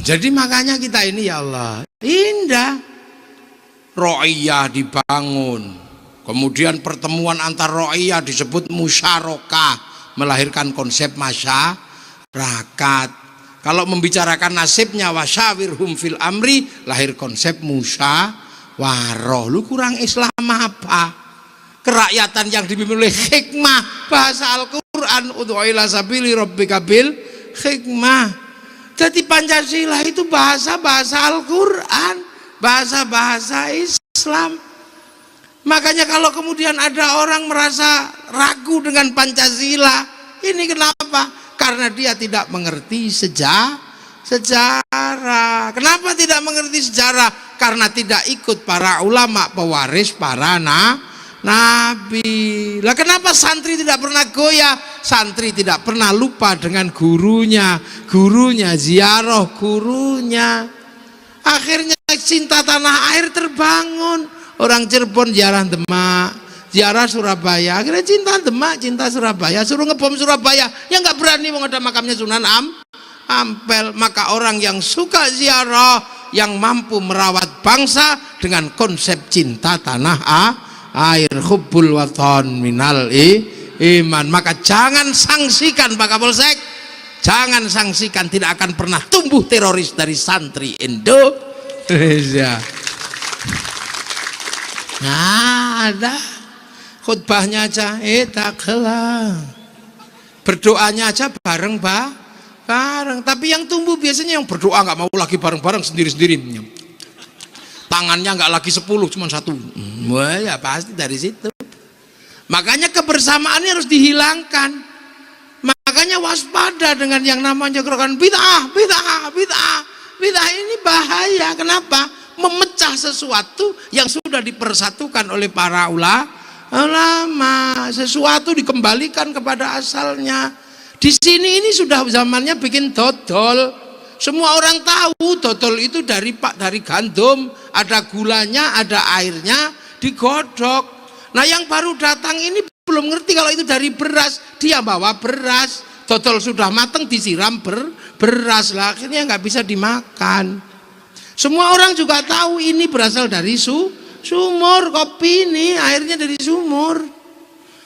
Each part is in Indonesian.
Jadi makanya kita ini ya Allah, indah. Ro'iyah dibangun, kemudian pertemuan antar ro'iyah disebut musyarakah, melahirkan konsep masyarakat. Kalau membicarakan nasibnya wasyawirhum fil amri, lahir konsep musyawarah. Lu kurang Islam apa? Kerakyatan yang dipimpin oleh hikmah, bahasa Al-Quran, ud'u ila sabili rabbika bil hikmah. Jadi Pancasila itu bahasa Al-Quran, bahasa Islam. Makanya kalau kemudian ada orang merasa ragu dengan Pancasila, ini kenapa? Karena dia tidak mengerti sejarah. Kenapa tidak mengerti sejarah? Karena tidak ikut para ulama pewaris para nabi. Lah kenapa santri tidak pernah goyah? Santri tidak pernah lupa dengan gurunya ziarah gurunya. Akhirnya cinta tanah air terbangun. Orang Cirebon ziarah Demak, ziarah Surabaya. Akhirnya cinta Demak, cinta Surabaya. Suruh ngebom Surabaya, ya nggak berani mau ada makamnya Sunan Ampel. Maka orang yang suka ziarah, yang mampu merawat bangsa dengan konsep cinta tanah air, hubbul waton minal iman. Maka jangan sangsikan Pak Kapolsek, jangan sangsikan, tidak akan pernah tumbuh teroris dari santri Indonesia. Nah, ada khutbahnya aja taklah, berdoanya aja bareng. Tapi yang tumbuh biasanya yang berdoa nggak mau lagi bareng-bareng, sendiri-sendiri. Tangannya nggak lagi 10, cuma 1. Wah, ya pasti dari situ. Makanya kebersamaannya harus dihilangkan. Makanya waspada dengan yang namanya gerakan bid'ah. Bid'ah ini bahaya. Kenapa? Memecah sesuatu yang sudah dipersatukan oleh para ulama. Sesuatu dikembalikan kepada asalnya. Di sini ini sudah zamannya bikin dodol. Semua orang tahu dodol itu dari gandum, ada gulanya, ada airnya, digodok. Nah yang baru datang ini belum ngerti kalau itu dari beras, dia bawa beras, dodol sudah matang disiram beras lah, akhirnya nggak bisa dimakan. Semua orang juga tahu ini berasal dari sumur, kopi ini airnya dari sumur.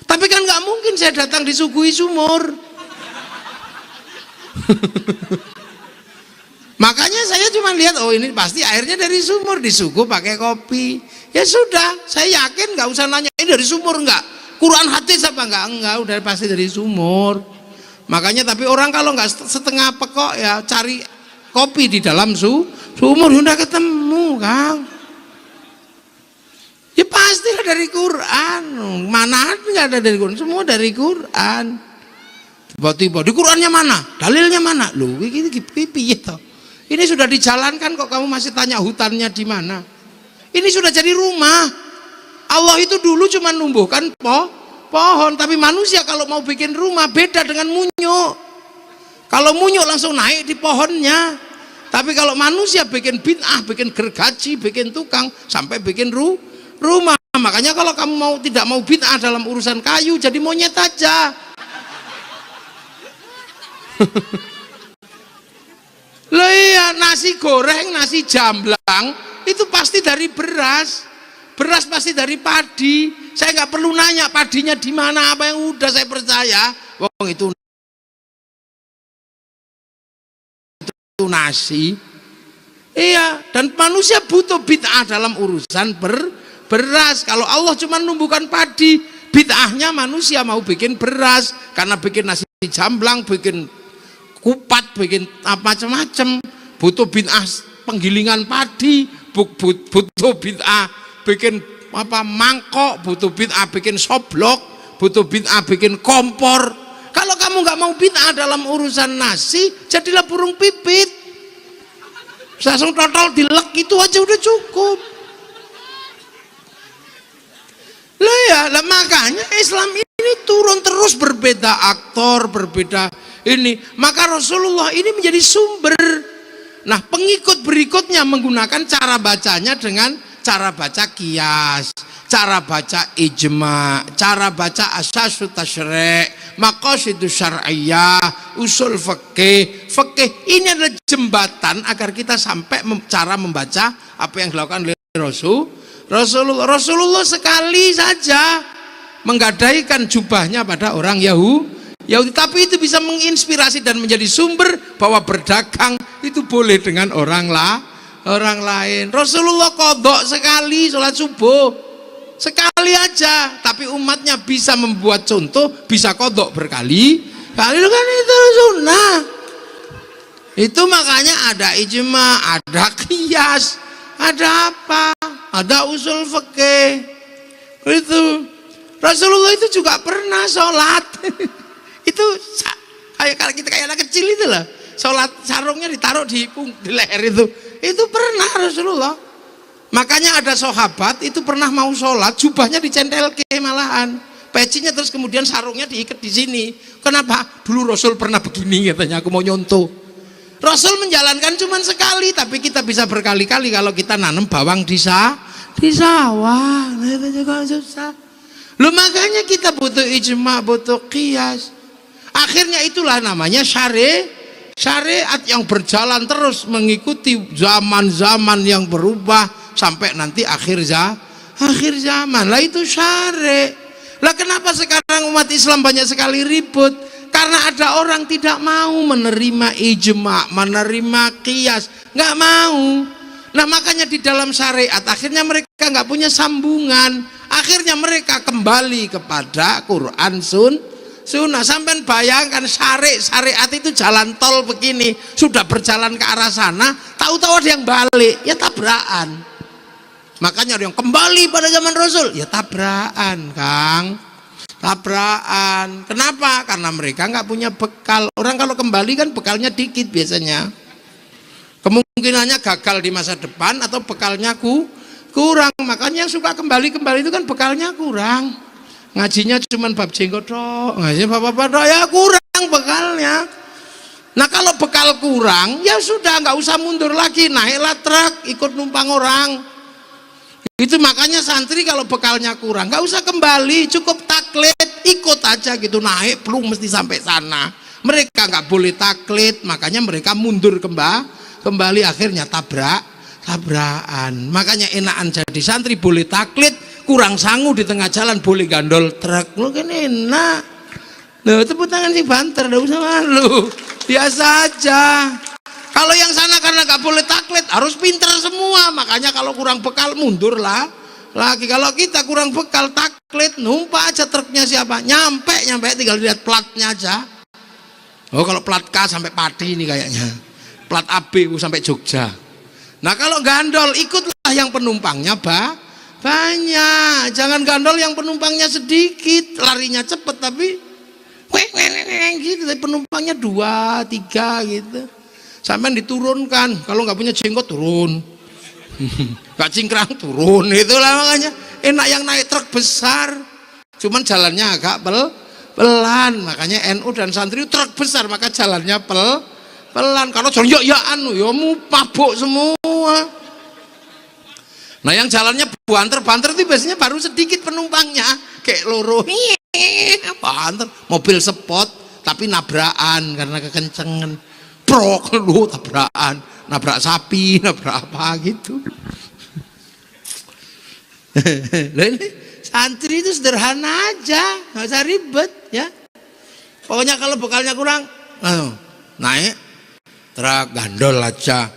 Tapi kan nggak mungkin saya datang disuguhi sumur. Makanya saya cuma lihat, oh ini pasti airnya dari sumur, disuguh pakai kopi. Ya sudah, saya yakin nggak usah nanya ini dari sumur nggak, Quran hadis apa enggak, udah pasti dari sumur. Makanya tapi orang kalau nggak setengah pekok ya cari kopi di dalam sumur, udah ketemu Kang. Ya pastilah dari Quran. Mana nggak ada dari Quran, semua dari Quran. Tiba-tiba di Qurannya mana, dalilnya mana, loh ini pipi itu. Ini sudah dijalankan kok kamu masih tanya hutannya di mana? Ini sudah jadi rumah. Allah itu dulu cuma numbuhkan pohon, tapi manusia kalau mau bikin rumah beda dengan munyuk. Kalau munyuk langsung naik di pohonnya. Tapi kalau manusia bikin bid'ah, bikin gergaji, bikin tukang, sampai bikin rumah. Makanya kalau kamu tidak mau bid'ah dalam urusan kayu, jadi monyet aja. Loh iya, nasi goreng, nasi jamblang itu pasti dari beras pasti dari padi. Saya nggak perlu nanya padinya di mana, apa yang udah saya percaya. Wong itu nasi. Iya, dan manusia butuh bid'ah dalam urusan beras. Kalau Allah cuma numbuhkan padi, bid'ahnya manusia mau bikin beras, karena bikin nasi jamblang, bikin kupat, bikin macam-macam, butuh bid'ah penggilingan padi, butuh bid'ah bikin mangkok, butuh bid'ah bikin soblok, butuh bid'ah bikin kompor. Kalau kamu nggak mau bid'ah dalam urusan nasi, jadilah burung pipit, langsung total dilek, itu aja udah cukup. Lah ya, makanya Islam ini turun terus, berbeda aktor, berbeda ini. Maka Rasulullah ini menjadi sumber. Nah pengikut berikutnya menggunakan cara bacanya dengan cara baca kias, cara baca ijma, cara baca asasut tasyri', maqasidus syar'iyyah, usul fikih. Fikih ini adalah jembatan agar kita sampai cara membaca apa yang dilakukan oleh Rasulullah sekali saja menggadaikan jubahnya pada orang Yahudi, tapi itu bisa menginspirasi dan menjadi sumber bahwa berdagang itu boleh dengan orang lain. Rasulullah qadha sekali sholat subuh sekali aja, tapi umatnya bisa membuat contoh, bisa kodok berkali-kali, kan itu sunnah. Itu makanya ada ijma, ada qiyas, ada apa, ada usul fikih. Itu Rasulullah itu juga pernah sholat. Itu kayak kalau kita kayak anak kecil itu lah, sholat sarungnya ditaruh di leher itu pernah Rasulullah. Makanya ada sahabat itu pernah mau sholat, jubahnya dicentelke malahan, pecinya, terus kemudian sarungnya diikat di sini. Kenapa? Dulu Rasul pernah begini katanya, aku mau nyontoh. Rasul menjalankan cuma sekali, tapi kita bisa berkali-kali kalau kita nanam bawang di sawah. Nah, itu juga susah. Loh, makanya kita butuh ijma, butuh qiyas. Akhirnya itulah namanya syariat yang berjalan terus mengikuti zaman-zaman yang berubah sampai nanti akhir zaman. Lah itu syari'. Lah kenapa sekarang umat Islam banyak sekali ribut? Karena ada orang tidak mau menerima ijma, menerima qiyas, nggak mau. Nah makanya di dalam syariat akhirnya mereka nggak punya sambungan. Akhirnya mereka kembali kepada Quran sunnah. Sampai bayangkan syariat itu jalan tol begini, sudah berjalan ke arah sana, tahu-tahu ada yang balik, ya tabrakan. Makanya ada yang kembali pada zaman Rasul, ya tabrakan, Kang, tabrakan. Kenapa? Karena mereka nggak punya bekal. Orang kalau kembali kan bekalnya dikit biasanya, kemungkinannya gagal di masa depan atau bekalnya kurang. Makanya yang suka kembali itu kan bekalnya kurang. Ngajinya cuma bab jenggot tok, ngajinya bab apa ya, kurang bekalnya. Nah kalau bekal kurang, ya sudah, nggak usah mundur lagi, naiklah truk ikut numpang orang. Itu makanya santri kalau bekalnya kurang nggak usah kembali, cukup taklid, ikut aja gitu, naik belum mesti sampai sana. Mereka nggak boleh taklid, makanya mereka mundur kembali, akhirnya tabrakan. Makanya enakan jadi santri, boleh taklid, kurang sangu di tengah jalan boleh gandol truk, lu kan enak. Loh, tepuk tangan sih banter, nggak usah malu, biasa aja. Kalau yang sana karena nggak boleh taklid harus pinter semua, makanya kalau kurang bekal mundur lah lagi. Kalau kita kurang bekal taklid, numpak aja truknya siapa, nyampe tinggal lihat platnya aja. Oh kalau plat K sampai Pati ini kayaknya, plat AB sampai Jogja. Nah kalau gandol ikutlah yang penumpangnya banyak, jangan gandol yang penumpangnya sedikit, larinya cepet tapi gitu, penumpangnya 2, 3 gitu. Sampai diturunkan, kalau nggak punya jenggot turun, nggak cingkrang turun, itulah makanya enak yang naik truk besar, cuman jalannya agak pelan. Makanya NU dan santri truk besar, maka jalannya pelan. Kalau jalan ya mau mabuk semua. Nah yang jalannya banter itu biasanya baru sedikit penumpangnya, kayak loro, banter, mobil sport tapi nabrakan karena kekencengan. Prok lu tabrakan, nabrak sapi, nabrak apa gitu. Loh ini santri itu sederhana aja, nggak usah ribet ya. Pokoknya kalau bekalnya kurang, naik truk gandol aja.